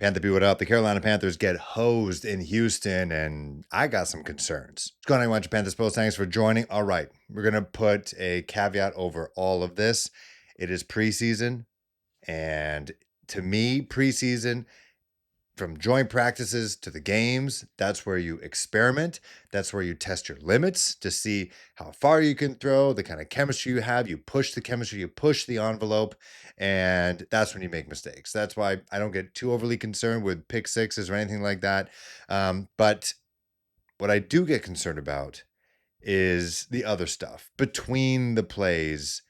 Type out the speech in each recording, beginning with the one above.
Panther B, what up? The Carolina Panthers get hosed in Houston, and I got some concerns. What's going on, Watch Panthers Post? Thanks for joining. All right, we're going to put a caveat over all of this. It is preseason, and to me, preseason, from joint practices to the games, that's where you experiment. That's where you test your limits to see how far you can throw, the kind of chemistry you have. You push the chemistry, you push the envelope, and that's when you make mistakes. That's why I don't get too overly concerned with pick sixes or anything like that. But what I do get concerned about is the other stuff between the plays.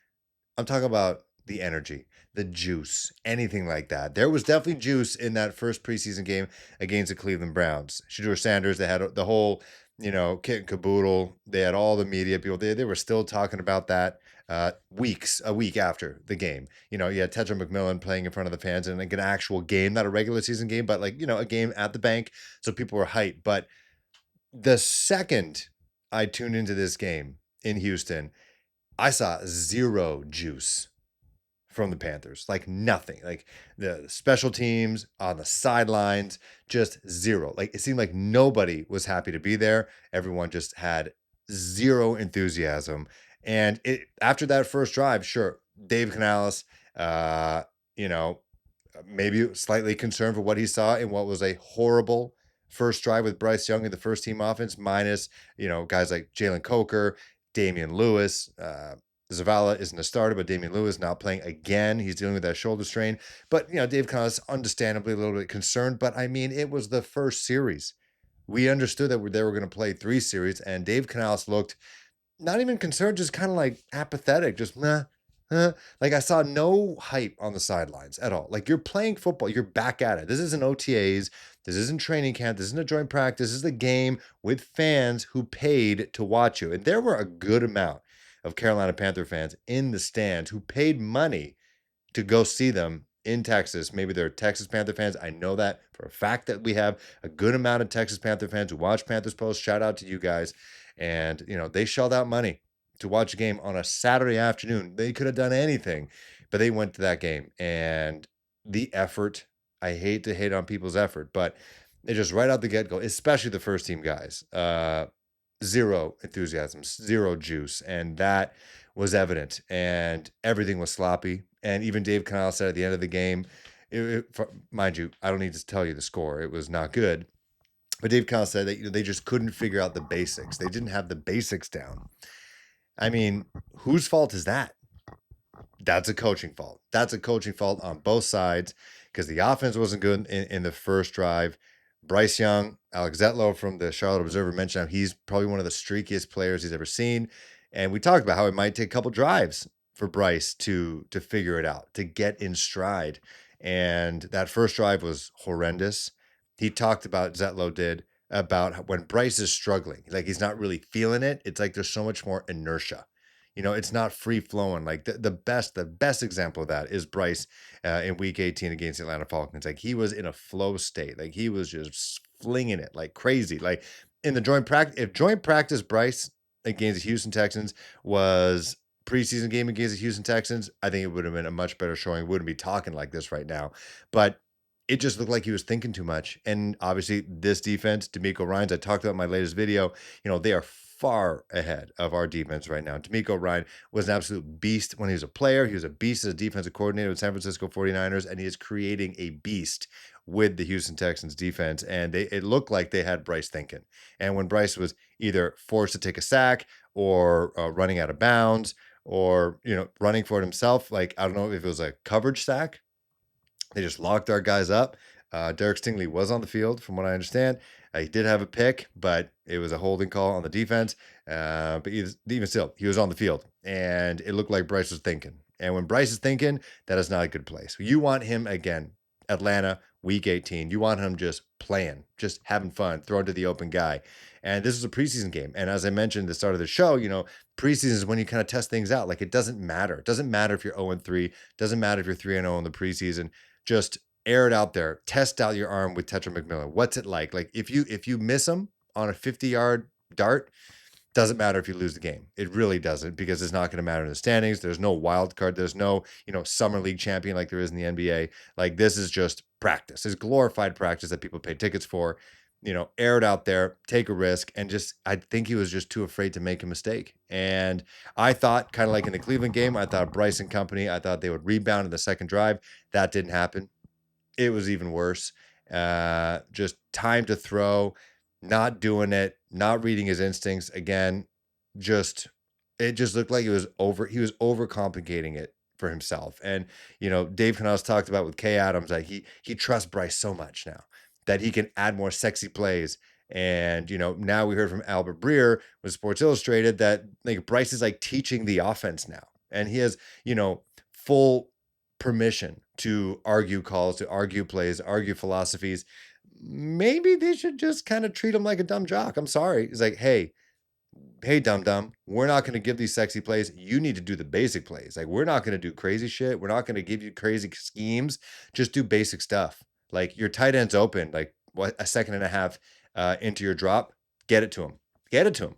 I'm talking about the energy, the juice, anything like that. There was definitely juice in that first preseason game against the Cleveland Browns. Shedeur Sanders, they had the whole, kit and caboodle. They had all the media people. They were still talking about that a week after the game. You had Tetra McMillan playing in front of the fans in like an actual game, not a regular season game, but like, a game at the bank. So people were hyped. But the second I tuned into this game in Houston, I saw zero juice from the Panthers. Like nothing. Like the special teams on the sidelines, just zero. Like it seemed like nobody was happy to be there. Everyone just had zero enthusiasm. And after that first drive, sure, Dave Canales, uh, you know, maybe slightly concerned for what he saw in what was a horrible first drive with Bryce Young in the first team offense, minus, guys like Jalen Coker, Damian Lewis. Zavala isn't a starter, but Damian Lewis now playing again. He's dealing with that shoulder strain. But, Dave Connelly's understandably a little bit concerned. But, I mean, it was the first series. We understood that they were going to play 3 series, and Dave Canales looked not even concerned, just kind of like apathetic, just nah. Like I saw no hype on the sidelines at all. Like you're playing football, you're back at it. This isn't OTAs, this isn't training camp, this isn't a joint practice. This is a game with fans who paid to watch you. And there were a good amount of Carolina Panther fans in the stands who paid money to go see them in Texas. Maybe they're Texas Panther fans. I know that for a fact that we have a good amount of Texas Panther fans who watch Panthers Post. Shout out to you guys. And, they shelled out money to watch a game on a Saturday afternoon. They could have done anything, but they went to that game. And the effort, I hate to hate on people's effort, but it just right out the get go, especially the first team guys, zero enthusiasm, zero juice. And that was evident. And everything was sloppy. And even Dave Canales said at the end of the game, mind you, I don't need to tell you the score. It was not good. But Dave Canales said that they just couldn't figure out the basics. They didn't have the basics down. I mean, whose fault is that? That's a coaching fault. That's a coaching fault on both sides because the offense wasn't good in the first drive. Bryce Young, Alex Zetlow from the Charlotte Observer mentioned how he's probably one of the streakiest players he's ever seen. And we talked about how it might take a couple drives for Bryce to figure it out, to get in stride. And that first drive was horrendous. He talked about, Zetlow did, about when Bryce is struggling, like he's not really feeling it. It's like there's so much more inertia. It's not free flowing. Like the best example of that is Bryce in Week 18 against the Atlanta Falcons. Like he was in a flow state. Like he was just flinging it like crazy. Like in the joint practice, if joint practice Bryce against the Houston Texans was preseason game against the Houston Texans, I think it would have been a much better showing. Wouldn't be talking like this right now, but it just looked like he was thinking too much. And obviously, this defense, D'Amico Ryans, I talked about in my latest video, they are far ahead of our defense right now. D'Amico Ryan was an absolute beast when he was a player. He was a beast as a defensive coordinator with San Francisco 49ers, and he is creating a beast with the Houston Texans defense. And it looked like they had Bryce thinking. And when Bryce was either forced to take a sack or running out of bounds or, running for it himself, like, I don't know if it was a coverage sack. They just locked our guys up. Derek Stingley was on the field, from what I understand. He did have a pick, but it was a holding call on the defense. But even still, he was on the field, and it looked like Bryce was thinking. And when Bryce is thinking, that is not a good place. You want him, again, Atlanta, Week 18. You want him just playing, just having fun, throwing to the open guy. And this is a preseason game. And as I mentioned at the start of the show, preseason is when you kind of test things out. Like, it doesn't matter. It doesn't matter if you're 0-3. It doesn't matter if you're 3-0 in the preseason. Just air it out there. Test out your arm with Tetra McMillan. What's it like? Like if you miss him on a 50-yard dart, Doesn't matter if you lose the game. It really doesn't, because it's not going to matter in the standings. There's no wild card. There's no, summer league champion like there is in the NBA. Like, this is just practice. It's glorified practice that people pay tickets for. Air it out there, take a risk, and I think he was just too afraid to make a mistake. And I thought, kind of like in the Cleveland game, I thought Bryce and company, I thought they would rebound in the second drive. That didn't happen. It was even worse. Just time to throw, not doing it, not reading his instincts. Again, just it just looked like he was overcomplicating it for himself. And Dave Canales talked about with Kay Adams, like he trusts Bryce so much now that he can add more sexy plays. And now we heard from Albert Breer with Sports Illustrated that like Bryce is like teaching the offense now, and he has full permission to argue calls, to argue plays, argue philosophies. Maybe they should just kind of treat him like a dumb jock. I'm sorry. He's like, hey, dum dum, we're not going to give these sexy plays. You need to do the basic plays. Like, we're not going to do crazy shit. We're not going to give you crazy schemes. Just do basic stuff. Like, your tight end's open, like what, a second and a half into your drop, get it to him. Get it to him.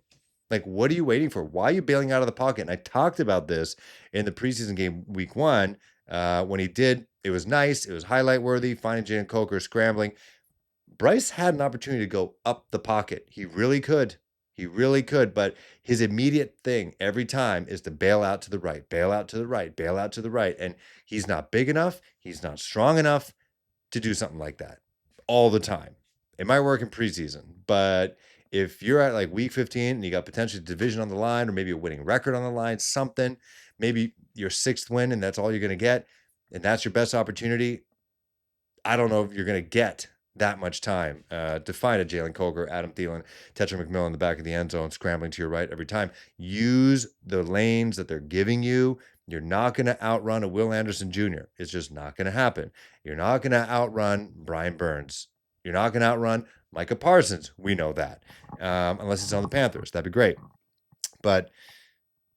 Like, what are you waiting for? Why are you bailing out of the pocket? And I talked about this in the preseason game week 1 when he did. It was nice. It was highlight worthy. Finding Jalen Coker scrambling. Bryce had an opportunity to go up the pocket. He really could. He really could. But his immediate thing every time is to bail out to the right, bail out to the right, bail out to the right. And he's not big enough. He's not strong enough to do something like that all the time. It might work in preseason, but if you're at like week 15 and you got potentially division on the line, or maybe a winning record on the line, something, maybe your 6th win and that's all you're going to get, and that's your best opportunity, I don't know if you're going to get that much time to find a Jalen Coker, Adam Thielen, Tetra McMillan in the back of the end zone, scrambling to your right every time. Use the lanes that they're giving you. You're not going to outrun a Will Anderson Jr. It's just not going to happen. You're not going to outrun Brian Burns. You're not going to outrun Micah Parsons. We know that. Unless it's on the Panthers. That'd be great. But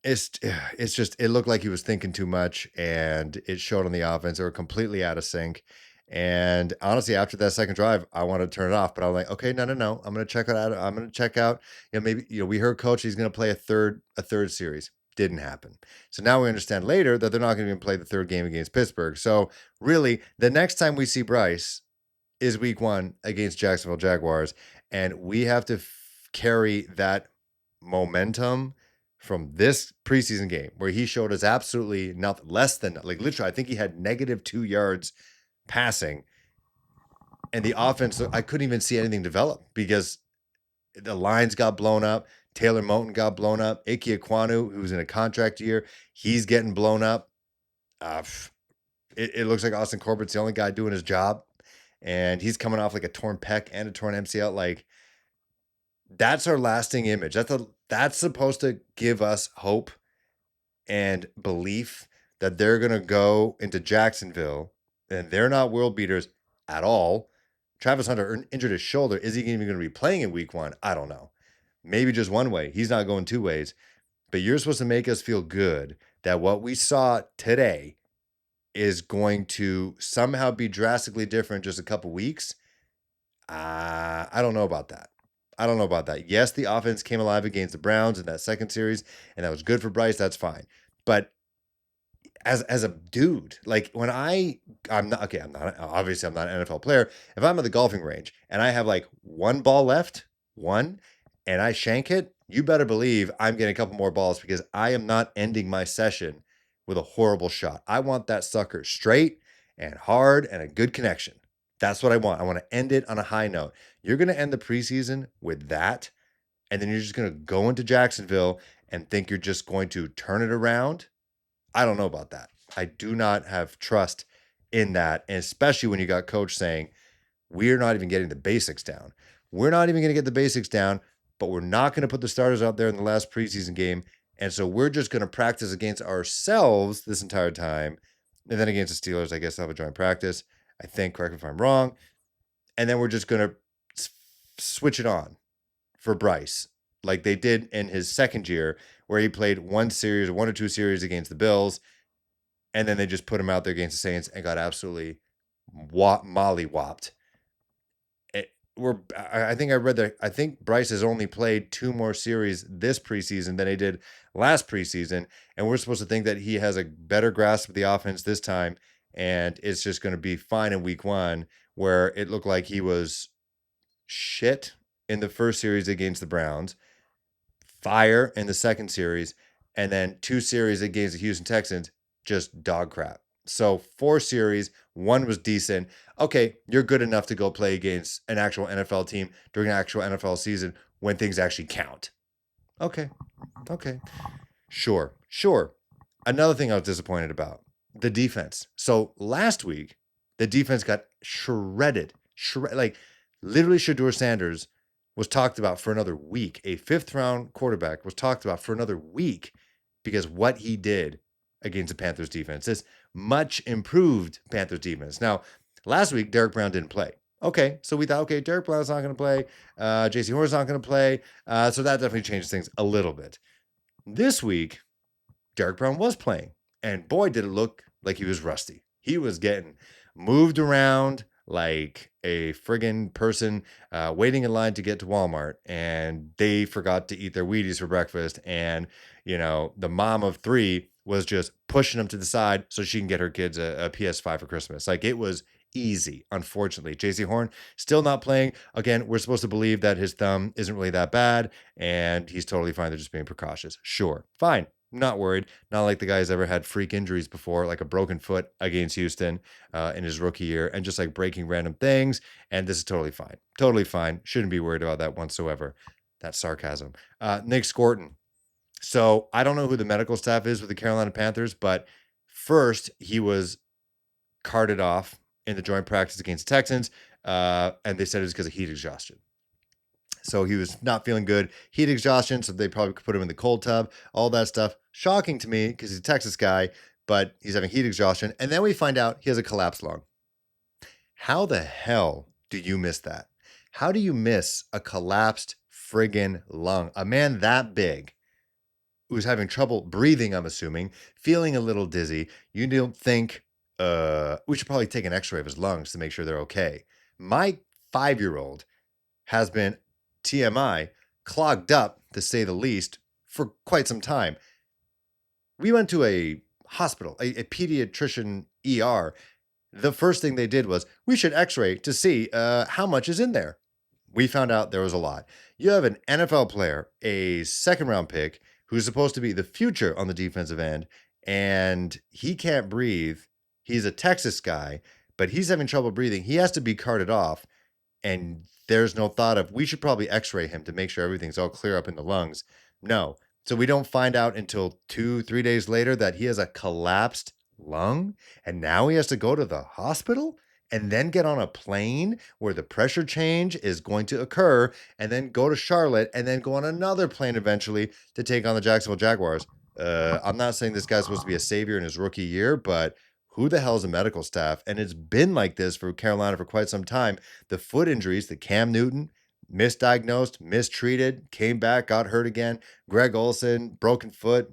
it's just, it looked like he was thinking too much, and it showed on the offense. They were completely out of sync. And honestly, after that second drive, I wanted to turn it off, but I was like, okay, no. I'm going to check it out. I'm going to check out, maybe, we heard coach, he's going to play a third series. Didn't happen. So now we understand later that they're not going to even play the third game against Pittsburgh. So really, the next time we see Bryce is week 1 against Jacksonville Jaguars. And we have to carry that momentum from this preseason game where he showed us absolutely nothing, less than, like, literally, I think he had -2 yards passing, and the offense, I couldn't even see anything develop because the lines got blown up. Taylor Moton got blown up. Ike Ekwonu, who's in a contract year, he's getting blown up. It looks like Austin Corbett's the only guy doing his job, and he's coming off like a torn pec and a torn MCL. Like, that's our lasting image. That's supposed to give us hope and belief that they're going to go into Jacksonville and they're not world beaters at all. Travis Hunter injured his shoulder. Is he even going to be playing in week 1? I don't know. Maybe just one way. He's not going 2 ways. But you're supposed to make us feel good that what we saw today is going to somehow be drastically different just a couple weeks. I don't know about that. Yes, the offense came alive against the Browns in that second series, and that was good for Bryce. That's fine. But as a dude, like, when I'm not an NFL player. If I'm at the golfing range and I have like 1 ball left, and I shank it, you better believe I'm getting a couple more balls, because I am not ending my session with a horrible shot. I want that sucker straight and hard and a good connection. That's what I want. I want to end it on a high note. You're going to end the preseason with that, and then you're just going to go into Jacksonville and think you're just going to turn it around. I don't know about that. I do not have trust in that, and especially when you got coach saying, we're not even getting the basics down. We're not even going to get the basics down, but we're not going to put the starters out there in the last preseason game, and so we're just going to practice against ourselves this entire time, and then against the Steelers, I guess they'll have a joint practice. I think, correct me if I'm wrong, and then we're just going to switch it on for Bryce, like they did in his second year, where he played 1 or 2 series against the Bills, and then they just put him out there against the Saints and got absolutely mollywopped. I think I read that I think Bryce has only played 2 more series this preseason than he did last preseason, and we're supposed to think that he has a better grasp of the offense this time, and it's just going to be fine in week 1, where it looked like he was shit in the first series against the Browns, fire in the second series, and then 2 series against the Houston Texans, just dog crap. So 4 series, 1 was decent. Okay, you're good enough to go play against an actual NFL team during an actual NFL season when things actually count. Okay, okay. Sure. Another thing I was disappointed about, the defense. So last week, the defense got shredded. Like literally Shador Sanders was talked about for another week. A 5th-round quarterback was talked about for another week because what he did against the Panthers defense, this much improved Panthers defense. Now, last week, Derek Brown didn't play. Okay, so we thought, okay, Derek Brown's not going to play. JC Horn's not going to play. So that definitely changes things a little bit. This week, Derek Brown was playing, and boy, did it look like he was rusty. He was getting moved around like a friggin' person waiting in line to get to Walmart, and they forgot to eat their Wheaties for breakfast, and the mom of 3 was just pushing them to the side so she can get her kids a PS5 for Christmas. Like, it was easy, unfortunately. JC Horn still not playing. Again, we're supposed to believe that his thumb isn't really that bad, and he's totally fine. They're just being precautious. Sure, fine. Not worried. Not like the guy's ever had freak injuries before, like a broken foot against Houston in his rookie year, and just like breaking random things. And this is totally fine. Totally fine. Shouldn't be worried about that whatsoever. That's sarcasm. Nick Scorton. So I don't know who the medical staff is with the Carolina Panthers, but first he was carted off in the joint practice against the Texans, and they said it was because of heat exhaustion. So he was not feeling good. Heat exhaustion, so they probably could put him in the cold tub, all that stuff. Shocking to me because he's a Texas guy, but he's having heat exhaustion. And then we find out he has a collapsed lung. How the hell do you miss that? How do you miss a collapsed friggin' lung? A man that big who's having trouble breathing, I'm assuming, feeling a little dizzy. You don't think, we should probably take an x-ray of his lungs to make sure they're okay. My 5-year-old has been TMI clogged up, to say the least, for quite some time. We went to a hospital, a pediatrician ER. The first thing they did was, we should x-ray to see how much is in there. We found out there was a lot. You have an NFL player, a 2nd-round pick, who's supposed to be the future on the defensive end, and he can't breathe. He's a Texas guy, but he's having trouble breathing. He has to be carted off, and there's no thought of, we should probably x-ray him to make sure everything's all clear up in the lungs. No. So we don't find out until 2-3 days later that he has a collapsed lung, and now he has to go to the hospital and then get on a plane where the pressure change is going to occur, and then go to Charlotte and then go on another plane eventually to take on the Jacksonville Jaguars. I'm not saying this guy's supposed to be a savior in his rookie year, but who the hell is the medical staff? And it's been like this for Carolina for quite some time. The foot injuries, the Cam Newton, misdiagnosed, mistreated, came back, got hurt again. Greg Olsen, broken foot,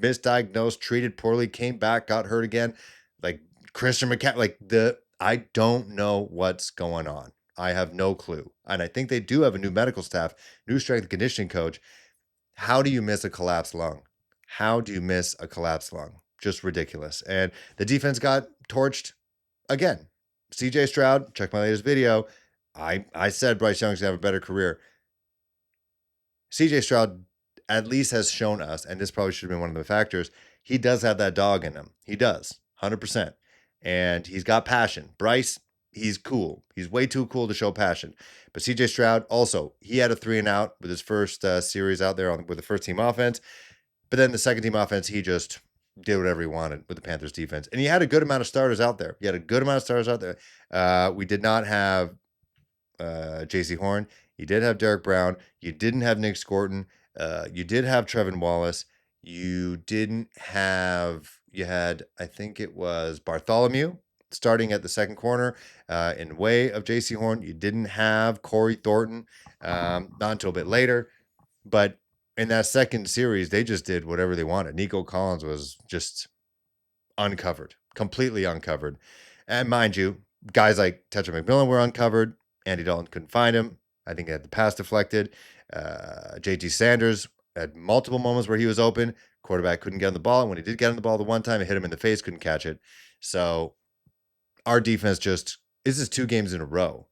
misdiagnosed, treated poorly, came back, got hurt again. Like Christian McCaffrey, I don't know what's going on. I have no clue. And I think they do have a new medical staff, new strength and conditioning coach. How do you miss a collapsed lung? How do you miss a collapsed lung? Just ridiculous. And the defense got torched again. CJ Stroud, check my latest video. I said Bryce Young's going to have a better career. CJ Stroud at least has shown us, and this probably should have been one of the factors, he does have that dog in him. He does, 100%. And he's got passion. Bryce, he's cool. He's way too cool to show passion. But CJ Stroud, also, he had a 3-and-out with his first series out there with the first-team offense. But then the second-team offense, he just did whatever he wanted with the Panthers defense. And he had a good amount of starters out there. We did not have JC Horn. You did have Derek Brown. You didn't have Nick Scorton. You did have Trevin Wallace. You had, I think it was Bartholomew starting at the second corner in way of JC Horn. You didn't have Corey Thornton, not until a bit later. But in that second series, they just did whatever they wanted. Nico Collins was just uncovered, completely uncovered. And mind you, guys like Tetra McMillan were uncovered. Andy Dalton couldn't find him. I think he had the pass deflected. JT Sanders had multiple moments where he was open. Quarterback couldn't get on the ball. And when he did get on the ball the one time, it hit him in the face, couldn't catch it. So our defense this is 2 games in a row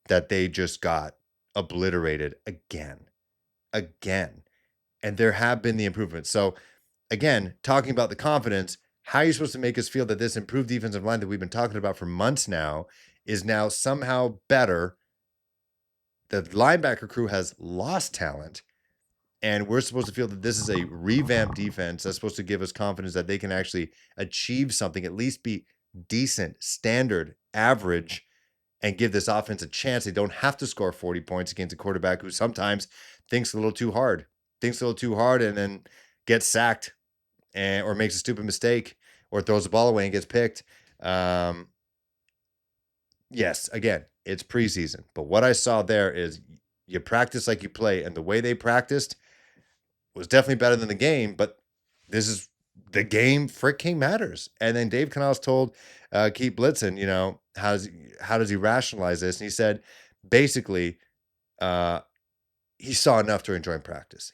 that they just got obliterated again. And there have been the improvements. So again, talking about the confidence, how are you supposed to make us feel that this improved defensive line that we've been talking about for months now is now somehow better? The linebacker crew has lost talent, and we're supposed to feel that this is a revamped defense that's supposed to give us confidence that they can actually achieve something, at least be decent, standard, average, and give this offense a chance. They don't have to score 40 points against a quarterback who sometimes thinks a little too hard, and then gets sacked or makes a stupid mistake or throws the ball away and gets picked. Yes, again, it's preseason. But what I saw there is you practice like you play, and the way they practiced was definitely better than the game, but this is the game freaking matters. And then Dave Canales told Keith Blitzen, how does he rationalize this? And he said, basically, he saw enough during joint practice.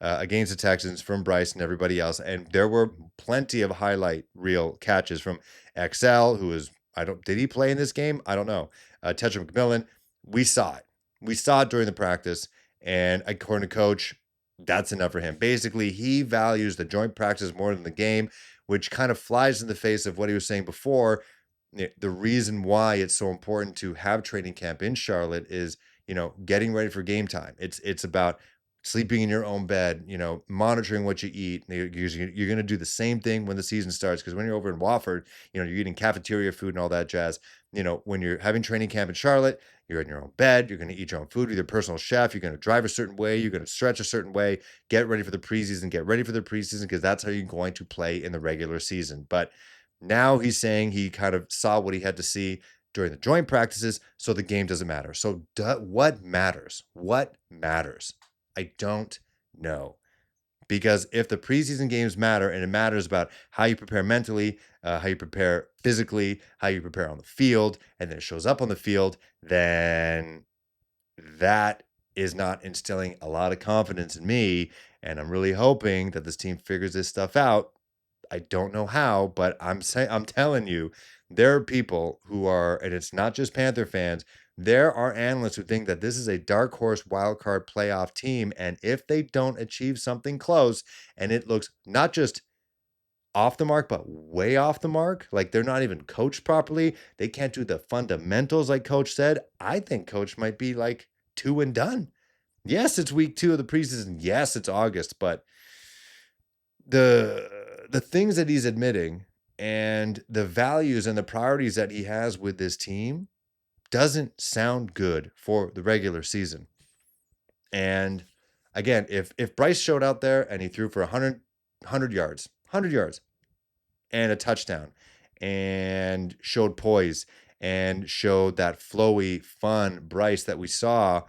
Against the Texans from Bryce and everybody else. And there were plenty of highlight reel catches from XL, who is, did he play in this game? I don't know. Tetra McMillan, we saw it. We saw it during the practice. And according to coach, that's enough for him. Basically, he values the joint practice more than the game, which kind of flies in the face of what he was saying before. The reason why it's so important to have training camp in Charlotte is, getting ready for game time. It's about sleeping in your own bed, monitoring what you eat. You're going to do the same thing when the season starts, because when you're over in Wofford, you're eating cafeteria food and all that jazz. When you're having training camp in Charlotte, you're in your own bed. You're going to eat your own food with your personal chef. You're going to drive a certain way. You're going to stretch a certain way. Get ready for the preseason. Because that's how you're going to play in the regular season. But now he's saying he kind of saw what he had to see during the joint practices, so the game doesn't matter. So what matters? What matters? I don't know. Because if the preseason games matter, and it matters about how you prepare mentally, how you prepare physically, how you prepare on the field, and then it shows up on the field, then that is not instilling a lot of confidence in me. And I'm really hoping that this team figures this stuff out. I don't know how, but I'm telling you, there are people who are, and it's not just Panther fans. There are analysts who think that this is a dark horse wild card playoff team, and if they don't achieve something close, and it looks not just off the mark, but way off the mark, like they're not even coached properly, they can't do the fundamentals like Coach said. I think Coach might be like 2 and done. Yes, it's week 2 of the preseason. Yes, it's August, but the things that he's admitting and the values and the priorities that he has with this team doesn't sound good for the regular season. And again, if Bryce showed out there and he threw for 100 yards and a touchdown and showed poise and showed that flowy, fun Bryce that we saw,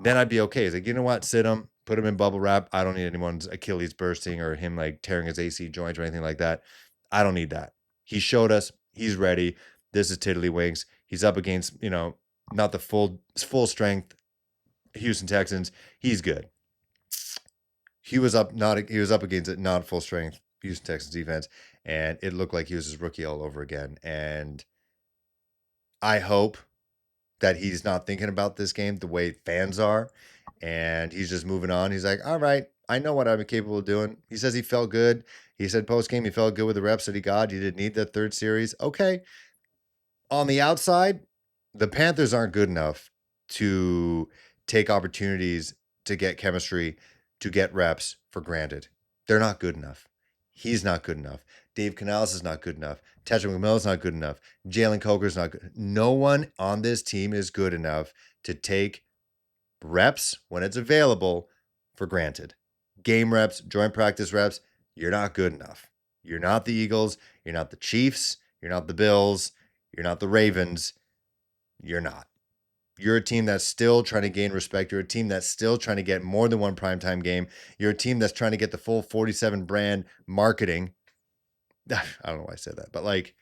then I'd be okay. It's like, you know what? Sit him, put him in bubble wrap. I don't need anyone's Achilles bursting or him like tearing his AC joints or anything like that. I don't need that. He showed us he's ready. This is tiddlywinks. He's up against, not the full strength Houston Texans. He's good. He was up against it, not full strength Houston Texans defense, and it looked like he was his rookie all over again. And I hope that he's not thinking about this game the way fans are, and he's just moving on. He's like, all right, I know what I'm capable of doing. He says he felt good. He said post-game he felt good with the reps that he got. He didn't need that third series. Okay. On the outside, the Panthers aren't good enough to take opportunities to get chemistry, to get reps for granted. They're not good enough. He's not good enough. Dave Canales is not good enough. Tetra McMillan's not good enough. Jalen Coker's not good. No one on this team is good enough to take reps when it's available for granted. Game reps, joint practice reps, you're not good enough. You're not the Eagles. You're not the Chiefs. You're not the Bills. You're not the Ravens. You're not. You're a team that's still trying to gain respect. You're a team that's still trying to get more than one primetime game. You're a team that's trying to get the full 47 brand marketing. I don't know why I said that, but like,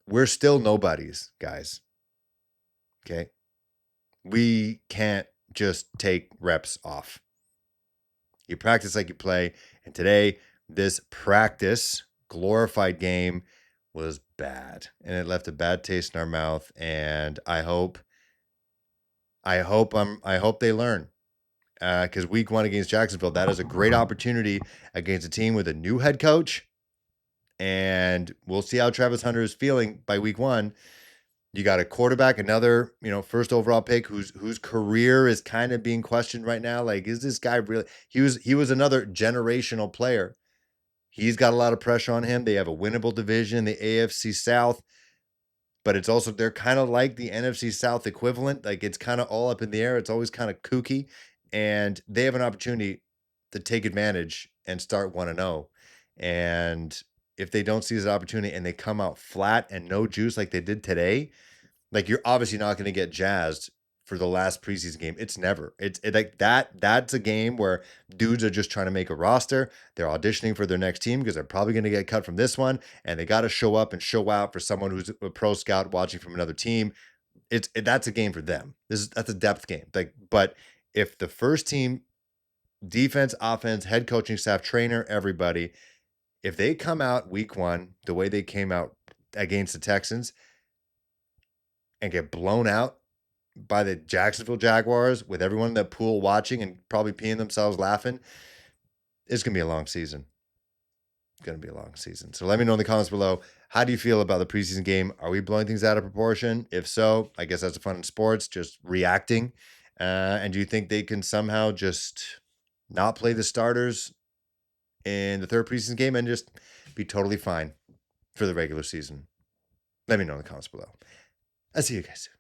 we're still nobodies, guys. Okay. We can't just take reps off. You practice like you play. And today, this practice glorified game was bad. And it left a bad taste in our mouth. And I hope they learn. Because week 1 against Jacksonville, that is a great opportunity against a team with a new head coach. And we'll see how Travis Hunter is feeling by week 1. You got a quarterback, another, first overall pick whose career is kind of being questioned right now. Like, is this guy really? He was another generational player. He's got a lot of pressure on him. They have a winnable division, the AFC South, but it's also, they're kind of like the NFC South equivalent. Like, it's kind of all up in the air. It's always kind of kooky, and they have an opportunity to take advantage and start 1-0. And if they don't seize the opportunity and they come out flat and no juice like they did today, like, you're obviously not going to get jazzed for the last preseason game. It's never. It's like that. That's a game where dudes are just trying to make a roster. They're auditioning for their next team because they're probably going to get cut from this one, and they got to show up and show out for someone who's a pro scout watching from another team. That's a game for them. That's a depth game. Like, but if the first team, defense, offense, head coaching staff, trainer, everybody, if they come out week 1 the way they came out against the Texans and get blown out by the Jacksonville Jaguars with everyone in that pool watching and probably peeing themselves laughing, it's going to be a long season. It's going to be a long season. So let me know in the comments below, how do you feel about the preseason game? Are we blowing things out of proportion? If so, I guess that's the fun in sports, just reacting. And do you think they can somehow just not play the starters in the third preseason game and just be totally fine for the regular season? Let me know in the comments below. I'll see you guys soon.